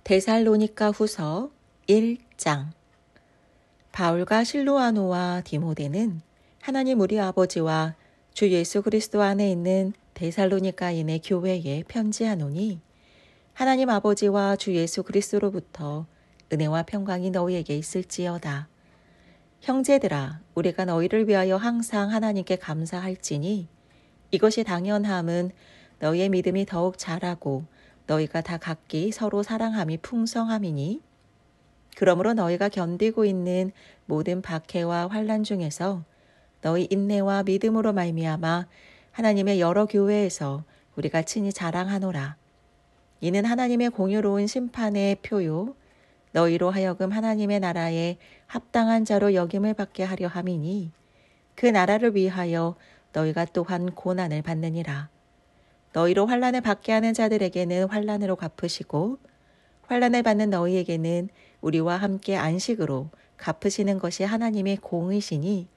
데살로니가 후서 1장. 바울과 실로아노와 디모데는 하나님 우리 아버지와 주 예수 그리스도 안에 있는 데살로니가인의 교회에 편지하노니, 하나님 아버지와 주 예수 그리스도로부터 은혜와 평강이 너희에게 있을지어다. 형제들아, 우리가 너희를 위하여 항상 하나님께 감사할지니 이것이 당연함은 너희의 믿음이 더욱 자라고 너희가 다 각기 서로 사랑함이 풍성함이니, 그러므로 너희가 견디고 있는 모든 박해와 환난 중에서 너희 인내와 믿음으로 말미암아 하나님의 여러 교회에서 우리가 친히 자랑하노라. 이는 하나님의 공의로운 심판의 표요 너희로 하여금 하나님의 나라에 합당한 자로 여김을 받게 하려 함이니, 그 나라를 위하여 너희가 또한 고난을 받느니라. 너희로 환난을 받게 하는 자들에게는 환난으로 갚으시고, 환난을 받는 너희에게는 우리와 함께 안식으로 갚으시는 것이 하나님의 공의시니,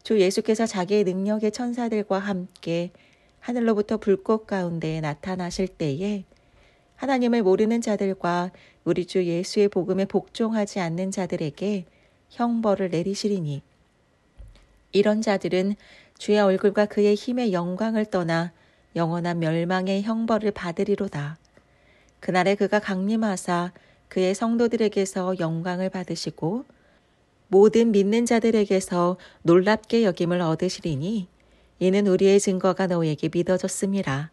주 예수께서 자기의 능력의 천사들과 함께 하늘로부터 불꽃 가운데 나타나실 때에 하나님을 모르는 자들과 우리 주 예수의 복음에 복종하지 않는 자들에게 형벌을 내리시리니, 이런 자들은 주의 얼굴과 그의 힘의 영광을 떠나 영원한 멸망의 형벌을 받으리로다. 그날에 그가 강림하사 그의 성도들에게서 영광을 받으시고 모든 믿는 자들에게서 놀랍게 여김을 얻으시리니, 이는 우리의 증거가 너희에게 믿어졌음이라.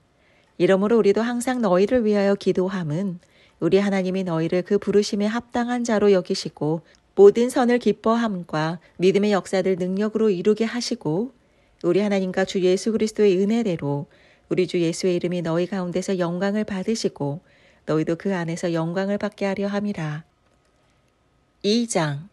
이러므로 우리도 항상 너희를 위하여 기도함은 우리 하나님이 너희를 그 부르심에 합당한 자로 여기시고 모든 선을 기뻐함과 믿음의 역사들 능력으로 이루게 하시고, 우리 하나님과 주 예수 그리스도의 은혜대로 우리 주 예수의 이름이 너희 가운데서 영광을 받으시고 너희도 그 안에서 영광을 받게 하려 함이라. 2장.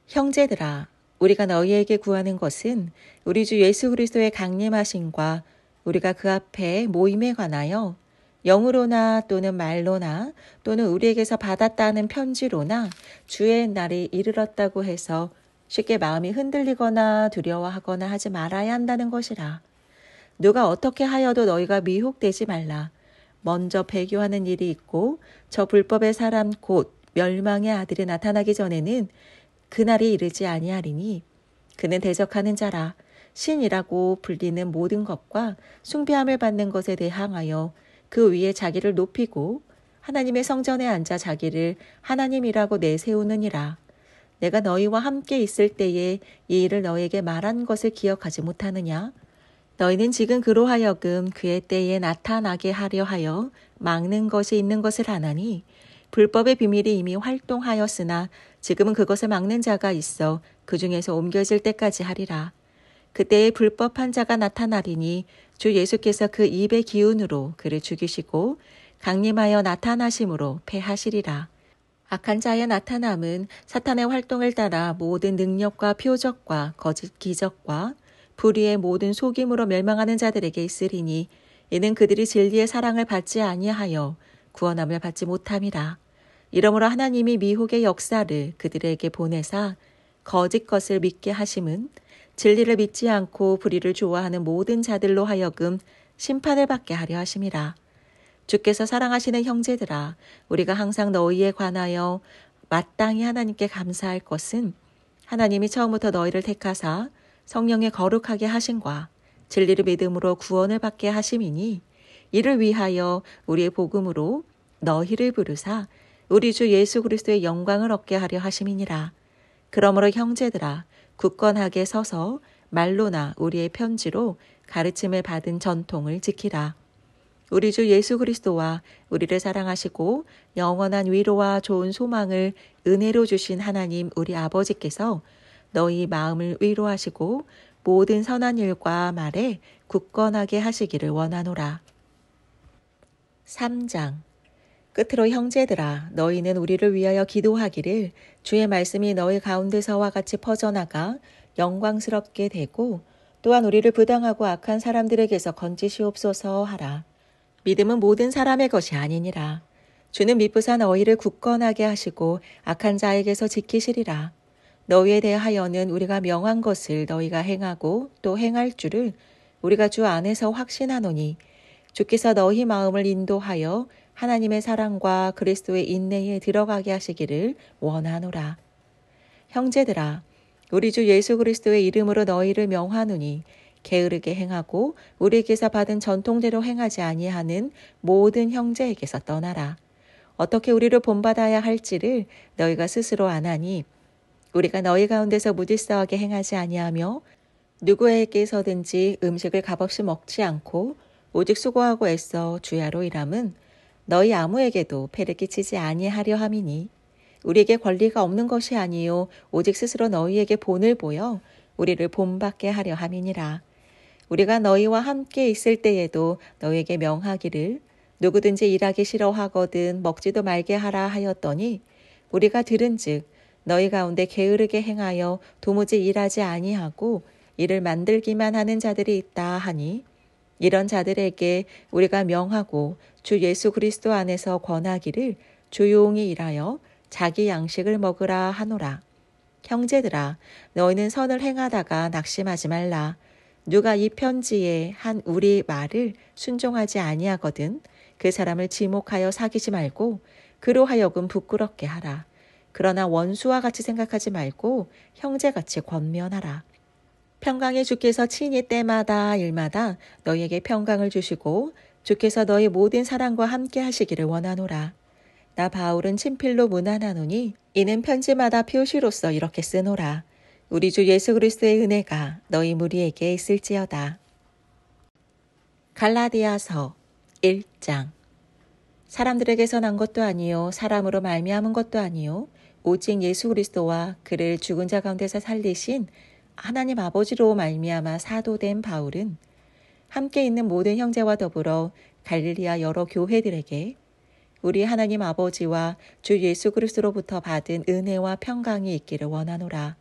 형제들아, 우리가 너희에게 구하는 것은 우리 주 예수 그리스도의 강림하심과 우리가 그 앞에 모임에 관하여 영으로나 또는 말로나 또는 우리에게서 받았다는 편지로나 주의 날이 이르렀다고 해서 쉽게 마음이 흔들리거나 두려워하거나 하지 말아야 한다는 것이라. 누가 어떻게 하여도 너희가 미혹되지 말라. 먼저 배교하는 일이 있고 저 불법의 사람 곧 멸망의 아들이 나타나기 전에는 그날이 이르지 아니하리니, 그는 대적하는 자라. 신이라고 불리는 모든 것과 숭배함을 받는 것에 대항하여 그 위에 자기를 높이고 하나님의 성전에 앉아 자기를 하나님이라고 내세우느니라. 내가 너희와 함께 있을 때에 이 일을 너희에게 말한 것을 기억하지 못하느냐? 너희는 지금 그로 하여금 그의 때에 나타나게 하려 하여 막는 것이 있는 것을 아나니, 불법의 비밀이 이미 활동하였으나 지금은 그것을 막는 자가 있어 그 중에서 옮겨질 때까지 하리라. 그때에 불법한 자가 나타나리니 주 예수께서 그 입의 기운으로 그를 죽이시고 강림하여 나타나심으로 패하시리라. 악한 자의 나타남은 사탄의 활동을 따라 모든 능력과 표적과 거짓 기적과 불의의 모든 속임으로 멸망하는 자들에게 있으리니, 이는 그들이 진리의 사랑을 받지 아니하여 구원함을 받지 못함이라. 이러므로 하나님이 미혹의 역사를 그들에게 보내사 거짓 것을 믿게 하심은 진리를 믿지 않고 불의를 좋아하는 모든 자들로 하여금 심판을 받게 하려 하심이라. 주께서 사랑하시는 형제들아, 우리가 항상 너희에 관하여 마땅히 하나님께 감사할 것은 하나님이 처음부터 너희를 택하사 성령의 거룩하게 하심과 진리를 믿음으로 구원을 받게 하심이니, 이를 위하여 우리의 복음으로 너희를 부르사 우리 주 예수 그리스도의 영광을 얻게 하려 하심이니라. 그러므로 형제들아, 굳건하게 서서 말로나 우리의 편지로 가르침을 받은 전통을 지키라. 우리 주 예수 그리스도와 우리를 사랑하시고 영원한 위로와 좋은 소망을 은혜로 주신 하나님 우리 아버지께서 너희 마음을 위로하시고 모든 선한 일과 말에 굳건하게 하시기를 원하노라. 3장. 끝으로 형제들아, 너희는 우리를 위하여 기도하기를 주의 말씀이 너희 가운데서와 같이 퍼져나가 영광스럽게 되고 또한 우리를 부당하고 악한 사람들에게서 건지시옵소서 하라. 믿음은 모든 사람의 것이 아니니라. 주는 미쁘사 너희를 굳건하게 하시고 악한 자에게서 지키시리라. 너희에 대하여는 우리가 명한 것을 너희가 행하고 또 행할 줄을 우리가 주 안에서 확신하노니, 주께서 너희 마음을 인도하여 하나님의 사랑과 그리스도의 인내에 들어가게 하시기를 원하노라. 형제들아, 우리 주 예수 그리스도의 이름으로 너희를 명하노니 게으르게 행하고 우리에게서 받은 전통대로 행하지 아니하는 모든 형제에게서 떠나라. 어떻게 우리를 본받아야 할지를 너희가 스스로 아나니 우리가 너희 가운데서 무질서하게 행하지 아니하며 누구에게서든지 음식을 값없이 먹지 않고 오직 수고하고 애써 주야로 일함은 너희 아무에게도 폐를 끼치지 아니하려 함이니 우리에게 권리가 없는 것이 아니요 오직 스스로 너희에게 본을 보여 우리를 본받게 하려 함이니라. 우리가 너희와 함께 있을 때에도 너희에게 명하기를 누구든지 일하기 싫어하거든 먹지도 말게 하라 하였더니 우리가 들은즉 너희 가운데 게으르게 행하여 도무지 일하지 아니하고 이를 만들기만 하는 자들이 있다 하니 이런 자들에게 우리가 명하고 주 예수 그리스도 안에서 권하기를 조용히 일하여 자기 양식을 먹으라 하노라. 형제들아, 너희는 선을 행하다가 낙심하지 말라. 누가 이 편지에 한 우리 말을 순종하지 아니하거든 그 사람을 지목하여 사귀지 말고 그로 하여금 부끄럽게 하라. 그러나 원수와 같이 생각하지 말고 형제같이 권면하라. 평강의 주께서 친히 때마다 일마다 너희에게 평강을 주시고 주께서 너희 모든 사랑과 함께 하시기를 원하노라. 나 바울은 친필로 문안하노니 이는 편지마다 표시로서 이렇게 쓰노라. 우리 주 예수 그리스도의 은혜가 너희 무리에게 있을지어다. 갈라디아서 1장. 사람들에게서 난 것도 아니요 사람으로 말미암은 것도 아니요 오직 예수 그리스도와 그를 죽은 자 가운데서 살리신 하나님 아버지로 말미암아 사도된 바울은 함께 있는 모든 형제와 더불어 갈릴리아 여러 교회들에게 우리 하나님 아버지와 주 예수 그리스도로부터 받은 은혜와 평강이 있기를 원하노라.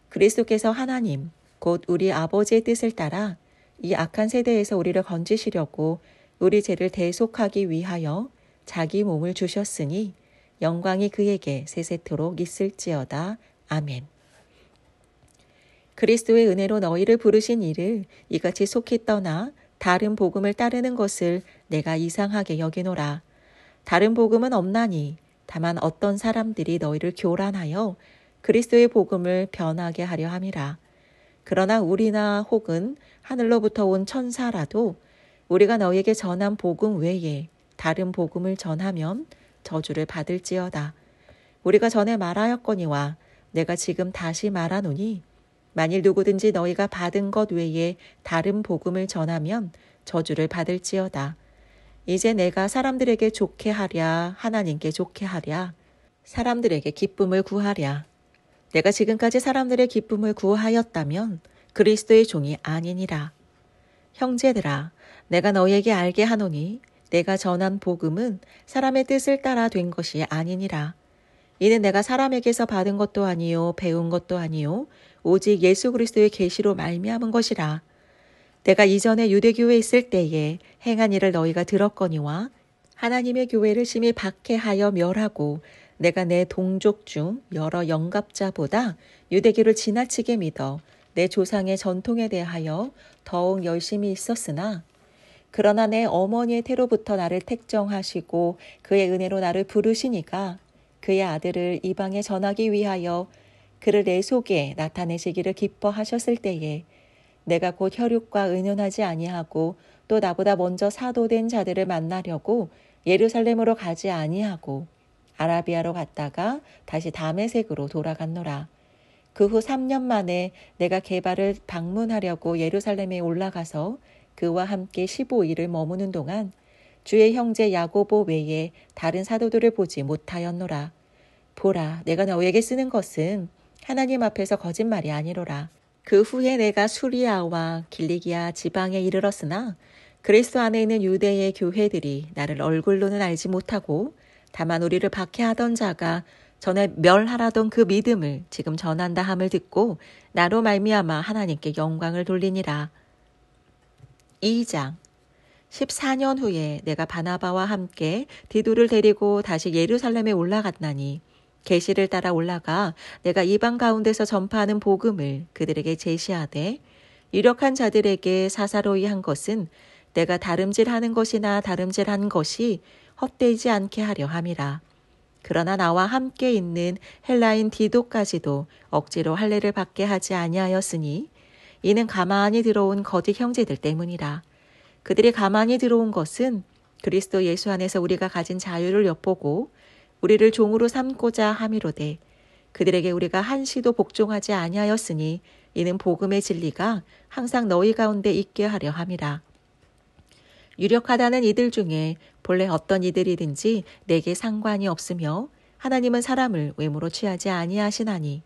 그리스도께서 하나님 곧 우리 아버지의 뜻을 따라 이 악한 세대에서 우리를 건지시려고 우리 죄를 대속하기 위하여 자기 몸을 주셨으니 영광이 그에게 세세토록 있을지어다. 아멘. 그리스도의 은혜로 너희를 부르신 이를 이같이 속히 떠나 다른 복음을 따르는 것을 내가 이상하게 여기노라. 다른 복음은 없나니 다만 어떤 사람들이 너희를 교란하여 그리스도의 복음을 변하게 하려 함이라. 그러나 우리나 혹은 하늘로부터 온 천사라도 우리가 너희에게 전한 복음 외에 다른 복음을 전하면 저주를 받을지어다. 우리가 전에 말하였거니와 내가 지금 다시 말하노니 만일 누구든지 너희가 받은 것 외에 다른 복음을 전하면 저주를 받을지어다. 이제 내가 사람들에게 좋게 하랴 하나님께 좋게 하랴 사람들에게 기쁨을 구하랴. 내가 지금까지 사람들의 기쁨을 구하였다면 그리스도의 종이 아니니라. 형제들아, 내가 너희에게 알게 하노니 내가 전한 복음은 사람의 뜻을 따라 된 것이 아니니라. 이는 내가 사람에게서 받은 것도 아니요 배운 것도 아니요 오직 예수 그리스도의 계시로 말미암은 것이라. 내가 이전에 유대교회에 있을 때에 행한 일을 너희가 들었거니와 하나님의 교회를 심히 박해하여 멸하고 내가 내 동족 중 여러 영갑자보다 유대교를 지나치게 믿어 내 조상의 전통에 대하여 더욱 열심히 있었으나 그러나 내 어머니의 태로부터 나를 택정하시고 그의 은혜로 나를 부르시니까 그의 아들을 이방에 전하기 위하여 그를 내 속에 나타내시기를 기뻐하셨을 때에 내가 곧 혈육과 의논하지 아니하고 또 나보다 먼저 사도된 자들을 만나려고 예루살렘으로 가지 아니하고 아라비아로 갔다가 다시 다메섹으로 돌아갔노라. 그 후 3년 만에 내가 게바를 방문하려고 예루살렘에 올라가서 그와 함께 15일을 머무는 동안 주의 형제 야고보 외에 다른 사도들을 보지 못하였노라. 보라, 내가 너에게 쓰는 것은 하나님 앞에서 거짓말이 아니로라. 그 후에 내가 수리아와 길리기아 지방에 이르렀으나 그리스도 안에 있는 유대의 교회들이 나를 얼굴로는 알지 못하고 다만 우리를 박해하던 자가 전에 멸하라던 그 믿음을 지금 전한다 함을 듣고 나로 말미암아 하나님께 영광을 돌리니라. 2장. 14년 후에 내가 바나바와 함께 디도를 데리고 다시 예루살렘에 올라갔나니 계시를 따라 올라가 내가 이방 가운데서 전파하는 복음을 그들에게 제시하되 유력한 자들에게 사사로이 한 것은 내가 다름질하는 것이나 다름질한 것이 헛되지 않게 하려 함이라. 그러나 나와 함께 있는 헬라인 디도까지도 억지로 할례를 받게 하지 아니하였으니 이는 가만히 들어온 거짓 형제들 때문이라. 그들이 가만히 들어온 것은 그리스도 예수 안에서 우리가 가진 자유를 엿보고 우리를 종으로 삼고자 함이로되 그들에게 우리가 한시도 복종하지 아니하였으니 이는 복음의 진리가 항상 너희 가운데 있게 하려 함이라. 유력하다는 이들 중에 본래 어떤 이들이든지 내게 상관이 없으며 하나님은 사람을 외모로 취하지 아니하시나니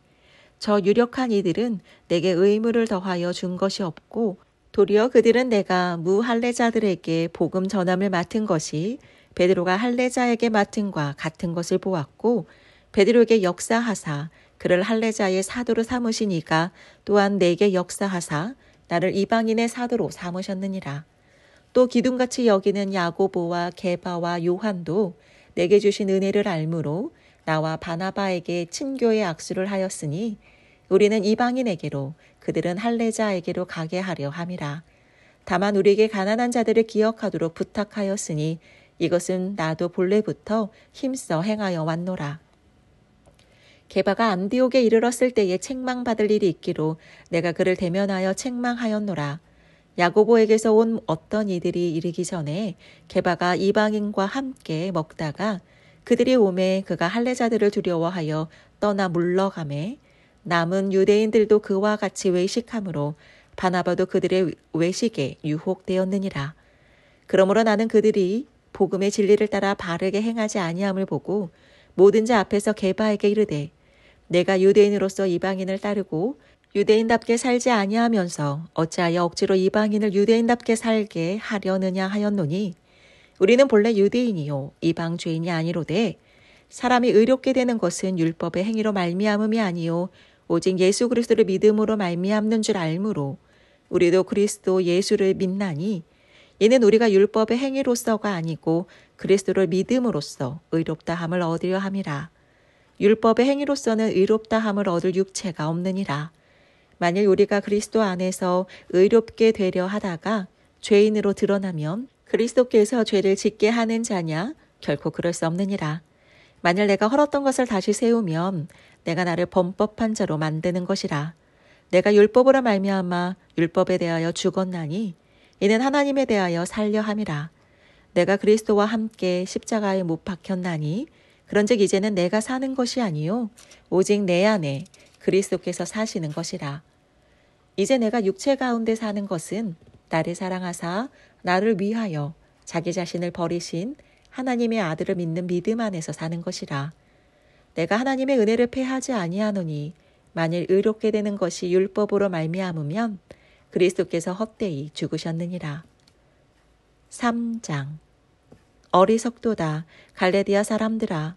저 유력한 이들은 내게 의무를 더하여 준 것이 없고 도리어 그들은 내가 무할례자들에게 복음 전함을 맡은 것이 베드로가 할례자에게 맡은과 같은 것을 보았고 베드로에게 역사하사 그를 할례자의 사도로 삼으신 이가 또한 내게 역사하사 나를 이방인의 사도로 삼으셨느니라. 또 기둥같이 여기는 야고보와 게바와 요한도 내게 주신 은혜를 알므로 나와 바나바에게 친교의 악수를 하였으니 우리는 이방인에게로 그들은 할례자에게로 가게 하려 함이라. 다만 우리에게 가난한 자들을 기억하도록 부탁하였으니 이것은 나도 본래부터 힘써 행하여 왔노라. 게바가 안디옥에 이르렀을 때에 책망받을 일이 있기로 내가 그를 대면하여 책망하였노라. 야고보에게서 온 어떤 이들이 이르기 전에 게바가 이방인과 함께 먹다가 그들이 오매 그가 할례자들을 두려워하여 떠나 물러가매 남은 유대인들도 그와 같이 외식함으로 바나바도 그들의 외식에 유혹되었느니라. 그러므로 나는 그들이 복음의 진리를 따라 바르게 행하지 아니함을 보고 모든 자 앞에서 게바에게 이르되 내가 유대인으로서 이방인을 따르고 유대인답게 살지 아니하면서 어찌하여 억지로 이방인을 유대인답게 살게 하려느냐 하였노니 우리는 본래 유대인이요 이방 죄인이 아니로되 사람이 의롭게 되는 것은 율법의 행위로 말미암음이 아니요 오직 예수 그리스도를 믿음으로 말미암는 줄 알므로 우리도 그리스도 예수를 믿나니 이는 우리가 율법의 행위로서가 아니고 그리스도를 믿음으로써 의롭다함을 얻으려 함이라. 율법의 행위로서는 의롭다함을 얻을 육체가 없느니라. 만일 우리가 그리스도 안에서 의롭게 되려 하다가 죄인으로 드러나면 그리스도께서 죄를 짓게 하는 자냐? 결코 그럴 수 없느니라. 만일 내가 헐었던 것을 다시 세우면 내가 나를 범법한 자로 만드는 것이라. 내가 율법으로 말미암아 율법에 대하여 죽었나니 이는 하나님에 대하여 살려 함이라. 내가 그리스도와 함께 십자가에 못 박혔나니 그런즉 이제는 내가 사는 것이 아니요 오직 내 안에 그리스도께서 사시는 것이라. 이제 내가 육체 가운데 사는 것은 나를 사랑하사 나를 위하여 자기 자신을 버리신 하나님의 아들을 믿는 믿음 안에서 사는 것이라. 내가 하나님의 은혜를 패하지 아니하노니 만일 의롭게 되는 것이 율법으로 말미암으면 그리스도께서 헛되이 죽으셨느니라. 3장 어리석도다 갈레디아 사람들아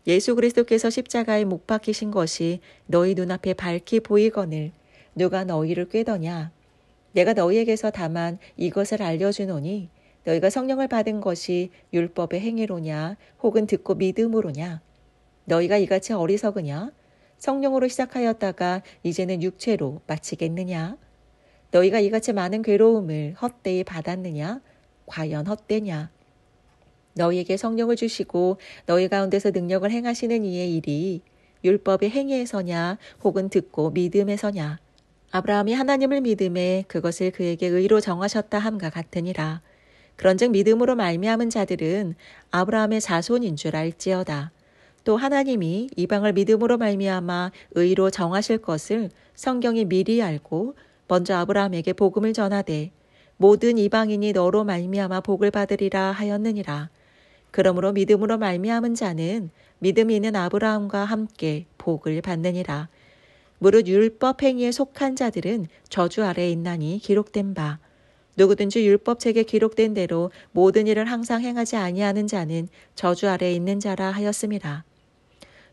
예수 그리스도께서 십자가에 못 박히신 것이 너희 눈앞에 밝히 보이거늘 누가 너희를 꾀더냐. 내가 너희에게서 다만 이것을 알려주노니 너희가 성령을 받은 것이 율법의 행위로냐 혹은 듣고 믿음으로냐. 너희가 이같이 어리석으냐. 성령으로 시작하였다가 이제는 육체로 마치겠느냐. 너희가 이같이 많은 괴로움을 헛되이 받았느냐. 과연 헛되냐. 너희에게 성령을 주시고 너희 가운데서 능력을 행하시는 이의 일이 율법의 행위에서냐 혹은 듣고 믿음에서냐. 아브라함이 하나님을 믿음에 그것을 그에게 의로 정하셨다 함과 같으니라. 그런즉 믿음으로 말미암은 자들은 아브라함의 자손인 줄 알지어다. 또 하나님이 이방을 믿음으로 말미암아 의로 정하실 것을 성경이 미리 알고 먼저 아브라함에게 복음을 전하되 모든 이방인이 너로 말미암아 복을 받으리라 하였느니라. 그러므로 믿음으로 말미암은 자는 믿음이 있는 아브라함과 함께 복을 받느니라. 무릇 율법 행위에 속한 자들은 저주 아래에 있나니 기록된 바 누구든지 율법책에 기록된 대로 모든 일을 항상 행하지 아니하는 자는 저주 아래에 있는 자라 하였음이라.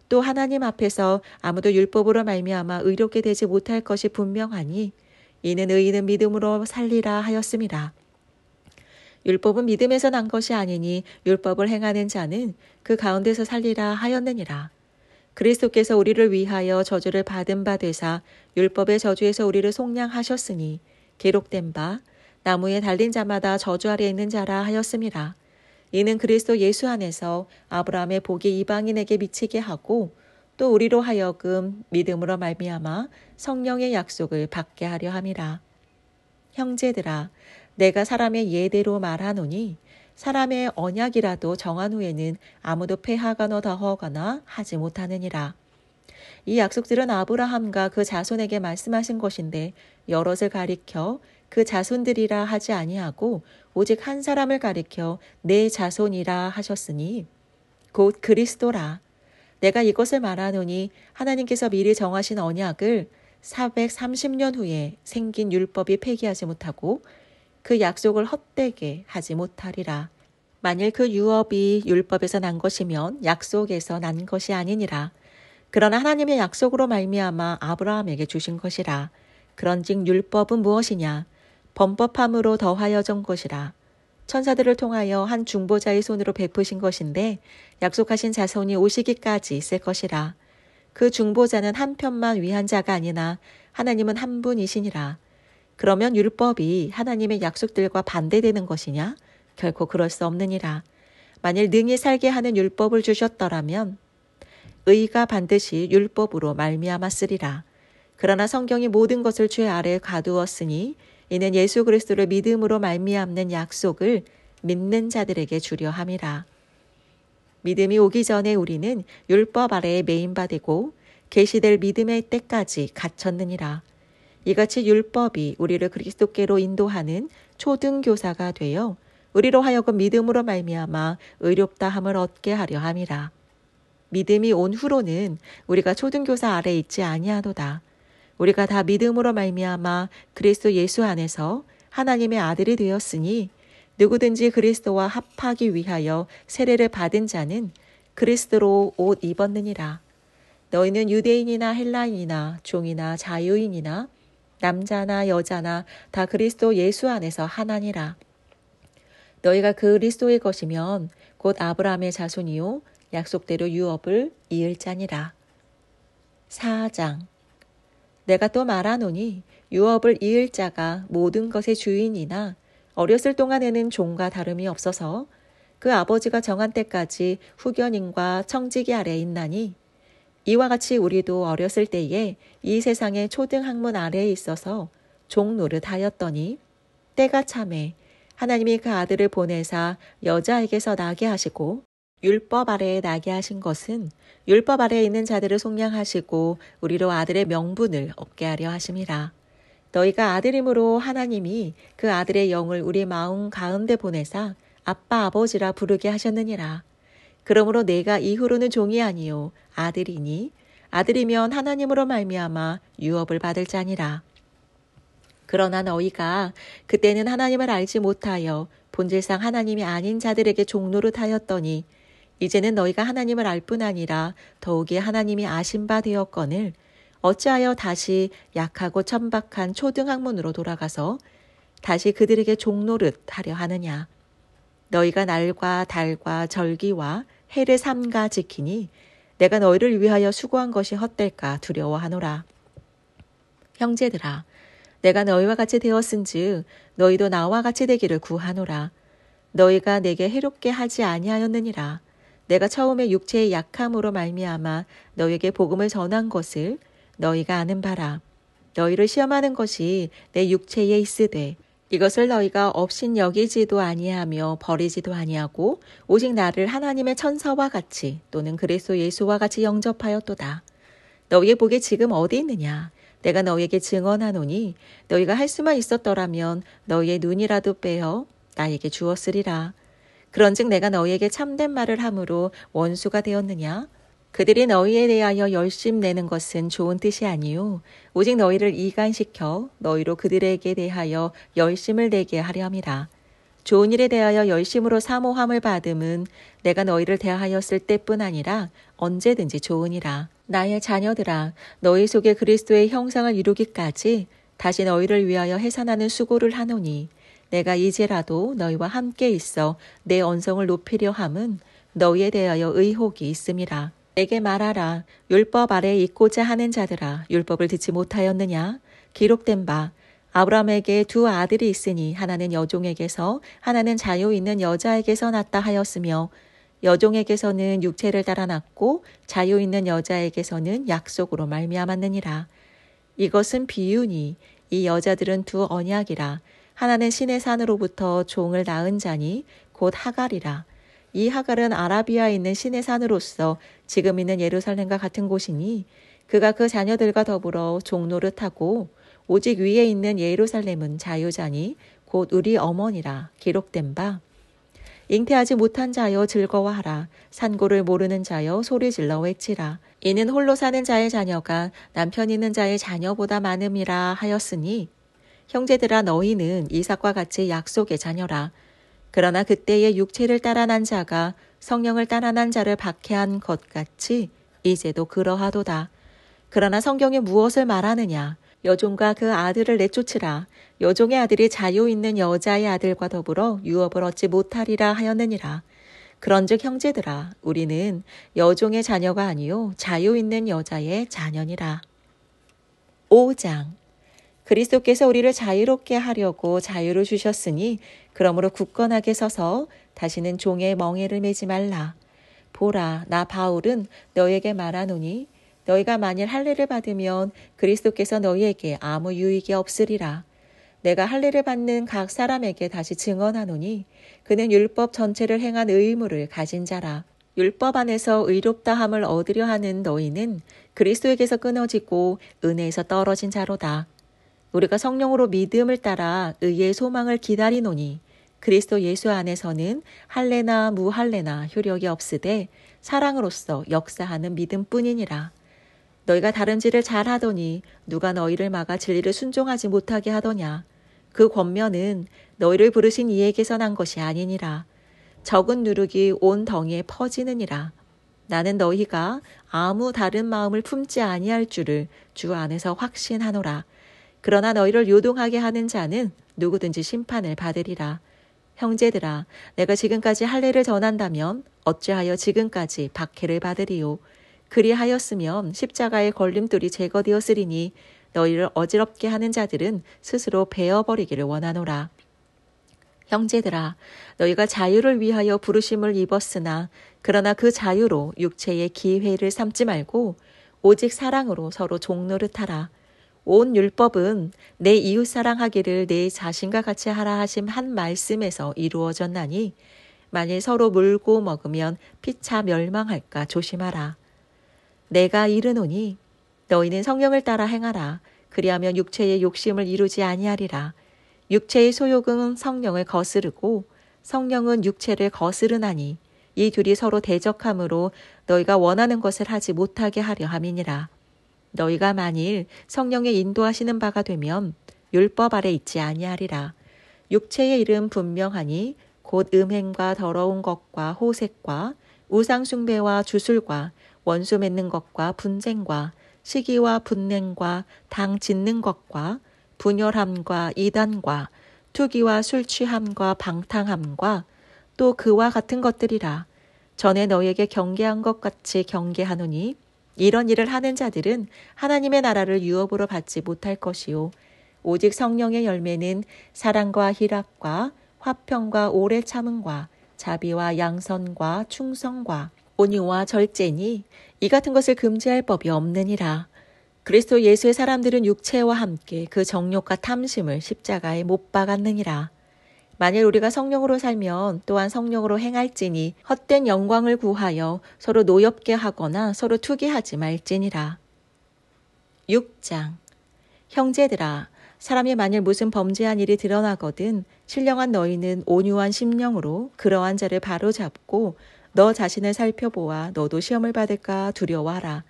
또 하나님 앞에서 아무도 율법으로 말미암아 의롭게 되지 못할 것이 분명하니 이는 의인은 믿음으로 살리라 하였음이라. 율법은 믿음에서 난 것이 아니니 율법을 행하는 자는 그 가운데서 살리라 하였느니라. 그리스도께서 우리를 위하여 저주를 받은 바 되사 율법의 저주에서 우리를 속량하셨으니 기록된 바 나무에 달린 자마다 저주 아래 있는 자라 하였음이라. 이는 그리스도 예수 안에서 아브라함의 복이 이방인에게 미치게 하고 또 우리로 하여금 믿음으로 말미암아 성령의 약속을 받게 하려 함이라. 형제들아, 내가 사람의 예대로 말하노니 사람의 언약이라도 정한 후에는 아무도 폐하거나 더하거나 하지 못하느니라. 이 약속들은 아브라함과 그 자손에게 말씀하신 것인데 여럿을 가리켜 그 자손들이라 하지 아니하고 오직 한 사람을 가리켜 내 자손이라 하셨으니 곧 그리스도라. 내가 이것을 말하노니 하나님께서 미리 정하신 언약을 430년 후에 생긴 율법이 폐기하지 못하고 그 약속을 헛되게 하지 못하리라. 만일 그 유업이 율법에서 난 것이면 약속에서 난 것이 아니니라. 그러나 하나님의 약속으로 말미암아 아브라함에게 주신 것이라. 그런즉 율법은 무엇이냐? 범법함으로 더하여 전 것이라. 천사들을 통하여 한 중보자의 손으로 베푸신 것인데 약속하신 자손이 오시기까지 있을 것이라. 그 중보자는 한 편만 위한 자가 아니나 하나님은 한 분이시니라. 그러면 율법이 하나님의 약속들과 반대되는 것이냐? 결코 그럴 수 없느니라. 만일 능히 살게 하는 율법을 주셨더라면 의가 반드시 율법으로 말미암았으리라. 그러나 성경이 모든 것을 죄 아래 가두었으니 이는 예수 그리스도를 믿음으로 말미암는 약속을 믿는 자들에게 주려 함이라. 믿음이 오기 전에 우리는 율법 아래에 매인받고 계시될 믿음의 때까지 갇혔느니라. 이같이 율법이 우리를 그리스도께로 인도하는 초등교사가 되어 우리로 하여금 믿음으로 말미암아 의롭다함을 얻게 하려 함이라. 믿음이 온 후로는 우리가 초등교사 아래 있지 아니하도다. 우리가 다 믿음으로 말미암아 그리스도 예수 안에서 하나님의 아들이 되었으니 누구든지 그리스도와 합하기 위하여 세례를 받은 자는 그리스도로 옷 입었느니라. 너희는 유대인이나 헬라인이나 종이나 자유인이나 남자나 여자나 다 그리스도 예수 안에서 하나니라. 너희가 그리스도의 것이면 곧 아브라함의 자손이요 약속대로 유업을 이을 자니라. 4장. 내가 또 말하노니 유업을 이을 자가 모든 것의 주인이나 어렸을 동안에는 종과 다름이 없어서 그 아버지가 정한 때까지 후견인과 청지기 아래에 있나니 이와 같이 우리도 어렸을 때에 이 세상의 초등학문 아래에 있어서 종 노릇하였더니 때가 차매 하나님이 그 아들을 보내사 여자에게서 나게 하시고 율법 아래에 나게 하신 것은 율법 아래에 있는 자들을 속량하시고 우리로 아들의 명분을 얻게 하려 하심이라. 너희가 아들임으로 하나님이 그 아들의 영을 우리 마음 가운데 보내사 아빠 아버지라 부르게 하셨느니라. 그러므로 내가 이후로는 종이 아니요 아들이니 아들이면 하나님으로 말미암아 유업을 받을 자니라. 그러나 너희가 그때는 하나님을 알지 못하여 본질상 하나님이 아닌 자들에게 종노릇하였더니 이제는 너희가 하나님을 알 뿐 아니라 더욱이 하나님이 아신 바 되었거늘 어찌하여 다시 약하고 천박한 초등학문으로 돌아가서 다시 그들에게 종노릇 하려 하느냐. 너희가 날과 달과 절기와 해를 삼가 지키니 내가 너희를 위하여 수고한 것이 헛될까 두려워하노라. 형제들아, 내가 너희와 같이 되었은즉 너희도 나와 같이 되기를 구하노라. 너희가 내게 해롭게 하지 아니하였느니라. 내가 처음에 육체의 약함으로 말미암아 너희에게 복음을 전한 것을 너희가 아는 바라. 너희를 시험하는 것이 내 육체에 있으되 이것을 너희가 업신 여기지도 아니하며 버리지도 아니하고 오직 나를 하나님의 천사와 같이 또는 그리스도 예수와 같이 영접하였도다. 너희의 복이 지금 어디 있느냐? 내가 너희에게 증언하노니 너희가 할 수만 있었더라면 너희의 눈이라도 빼어 나에게 주었으리라. 그런즉 내가 너희에게 참된 말을 함으로 원수가 되었느냐? 그들이 너희에 대하여 열심 내는 것은 좋은 뜻이 아니요 오직 너희를 이간시켜 너희로 그들에게 대하여 열심을 내게 하려 함이라. 좋은 일에 대하여 열심으로 사모함을 받음은 내가 너희를 대하였을 때뿐 아니라 언제든지 좋으니라. 나의 자녀들아, 너희 속에 그리스도의 형상을 이루기까지 다시 너희를 위하여 해산하는 수고를 하노니 내가 이제라도 너희와 함께 있어 내 언성을 높이려 함은 너희에 대하여 의혹이 있음이라. 내게 말하라. 율법 아래에 있고자 하는 자들아, 율법을 듣지 못하였느냐? 기록된 바 아브라함에게 두 아들이 있으니 하나는 여종에게서 하나는 자유 있는 여자에게서 났다 하였으며 여종에게서는 육체를 따라 났고 자유 있는 여자에게서는 약속으로 말미암았느니라. 이것은 비유니 이 여자들은 두 언약이라. 하나는 신의 산으로부터 종을 낳은 자니 곧 하갈이라. 이 하갈은 아라비아에 있는 신의 산으로서 지금 있는 예루살렘과 같은 곳이니 그가 그 자녀들과 더불어 종노릇하고 오직 위에 있는 예루살렘은 자유자니 곧 우리 어머니라 기록된 바. 잉태하지 못한 자여 즐거워하라. 산고를 모르는 자여 소리질러 외치라. 이는 홀로 사는 자의 자녀가 남편 있는 자의 자녀보다 많음이라 하였으니 형제들아 너희는 이삭과 같이 약속의 자녀라. 그러나 그때의 육체를 따라 난 자가 성령을 따라 난 자를 박해한 것 같이 이제도 그러하도다. 그러나 성경이 무엇을 말하느냐? 여종과 그 아들을 내쫓으라. 여종의 아들이 자유 있는 여자의 아들과 더불어 유업을 얻지 못하리라 하였느니라. 그런즉 형제들아 우리는 여종의 자녀가 아니요 자유 있는 여자의 자녀니라. 5장. 그리스도께서 우리를 자유롭게 하려고 자유를 주셨으니 그러므로 굳건하게 서서 다시는 종의 멍에를 매지 말라. 보라 나 바울은 너희에게 말하노니 너희가 만일 할례를 받으면 그리스도께서 너희에게 아무 유익이 없으리라. 내가 할례를 받는 각 사람에게 다시 증언하노니 그는 율법 전체를 행한 의무를 가진 자라. 율법 안에서 의롭다함을 얻으려 하는 너희는 그리스도에게서 끊어지고 은혜에서 떨어진 자로다. 우리가 성령으로 믿음을 따라 의의 소망을 기다리노니 그리스도 예수 안에서는 할례나 무할례나 효력이 없으되 사랑으로서 역사하는 믿음뿐이니라. 너희가 다름질을 잘하더니 누가 너희를 막아 진리를 순종하지 못하게 하더냐. 그 권면은 너희를 부르신 이에게서 난 것이 아니니라. 적은 누룩이 온 덩이에 퍼지느니라. 나는 너희가 아무 다른 마음을 품지 아니할 줄을 주 안에서 확신하노라. 그러나 너희를 요동하게 하는 자는 누구든지 심판을 받으리라. 형제들아, 내가 지금까지 할례를 전한다면 어찌하여 지금까지 박해를 받으리요. 그리하였으면 십자가의 걸림돌이 제거되었으리니 너희를 어지럽게 하는 자들은 스스로 베어버리기를 원하노라. 형제들아, 너희가 자유를 위하여 부르심을 입었으나 그러나 그 자유로 육체의 기회를 삼지 말고 오직 사랑으로 서로 종노릇하라. 온 율법은 내 이웃 사랑하기를 내 자신과 같이 하라 하심 한 말씀에서 이루어졌나니 만일 서로 물고 먹으면 피차 멸망할까 조심하라. 내가 이르노니 너희는 성령을 따라 행하라. 그리하면 육체의 욕심을 이루지 아니하리라. 육체의 소욕은 성령을 거스르고 성령은 육체를 거스르나니 이 둘이 서로 대적함으로 너희가 원하는 것을 하지 못하게 하려 함이니라. 너희가 만일 성령의 인도하시는 바가 되면 율법 아래 있지 아니하리라. 육체의 일은 분명하니 곧 음행과 더러운 것과 호색과 우상숭배와 주술과 원수 맺는 것과 분쟁과 시기와 분냉과 당 짓는 것과 분열함과 이단과 투기와 술 취함과 방탕함과 또 그와 같은 것들이라. 전에 너희에게 경계한 것 같이 경계하노니 이런 일을 하는 자들은 하나님의 나라를 유업으로 받지 못할 것이요 오직 성령의 열매는 사랑과 희락과 화평과 오래 참음과 자비와 양선과 충성과 온유와 절제니 이 같은 것을 금지할 법이 없느니라. 그리스도 예수의 사람들은 육체와 함께 그 정욕과 탐심을 십자가에 못 박았느니라. 만일 우리가 성령으로 살면 또한 성령으로 행할지니 헛된 영광을 구하여 서로 노엽게 하거나 서로 투기하지 말지니라. 6장. 형제들아, 사람이 만일 무슨 범죄한 일이 드러나거든 신령한 너희는 온유한 심령으로 그러한 자를 바로잡고 너 자신을 살펴보아 너도 시험을 받을까 두려워하라.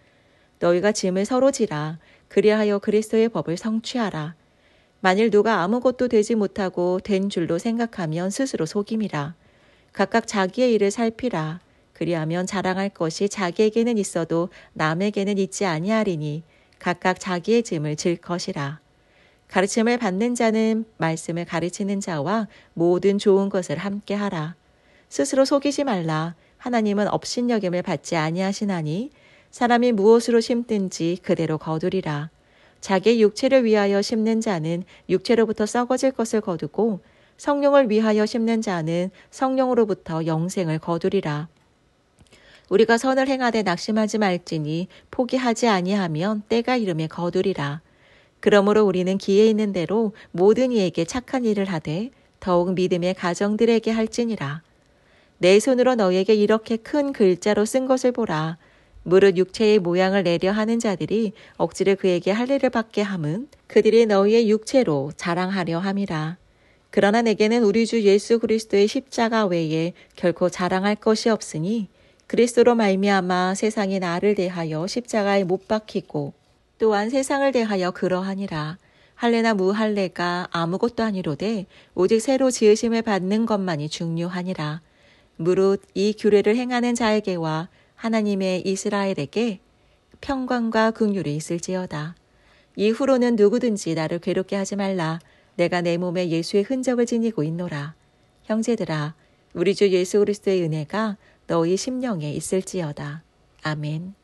너희가 짐을 서로 지라. 그리하여 그리스도의 법을 성취하라. 만일 누가 아무것도 되지 못하고 된 줄로 생각하면 스스로 속임이라. 각각 자기의 일을 살피라. 그리하면 자랑할 것이 자기에게는 있어도 남에게는 있지 아니하리니 각각 자기의 짐을 질 것이라. 가르침을 받는 자는 말씀을 가르치는 자와 모든 좋은 것을 함께 하라. 스스로 속이지 말라. 하나님은 업신여김을 받지 아니하시나니 사람이 무엇으로 심든지 그대로 거두리라. 자기의 육체를 위하여 심는 자는 육체로부터 썩어질 것을 거두고 성령을 위하여 심는 자는 성령으로부터 영생을 거두리라. 우리가 선을 행하되 낙심하지 말지니 포기하지 아니하면 때가 이름에 거두리라. 그러므로 우리는 기회 있는 대로 모든 이에게 착한 일을 하되 더욱 믿음의 가정들에게 할지니라. 내 손으로 너에게 이렇게 큰 글자로 쓴 것을 보라. 무릇 육체의 모양을 내려 하는 자들이 억지로 그에게 할례를 받게 함은 그들이 너희의 육체로 자랑하려 함이라. 그러나 내게는 우리 주 예수 그리스도의 십자가 외에 결코 자랑할 것이 없으니 그리스도로 말미암아 세상이 나를 대하여 십자가에 못 박히고 또한 세상을 대하여 그러하니라. 할례나 무할례가 아무것도 아니로되 오직 새로 지으심을 받는 것만이 중요하니라. 무릇 이 규례를 행하는 자에게와 하나님의 이스라엘에게 평강과 긍휼이 있을지어다. 이후로는 누구든지 나를 괴롭게 하지 말라. 내가 내 몸에 예수의 흔적을 지니고 있노라. 형제들아, 우리 주 예수 그리스도의 은혜가 너희 심령에 있을지어다. 아멘.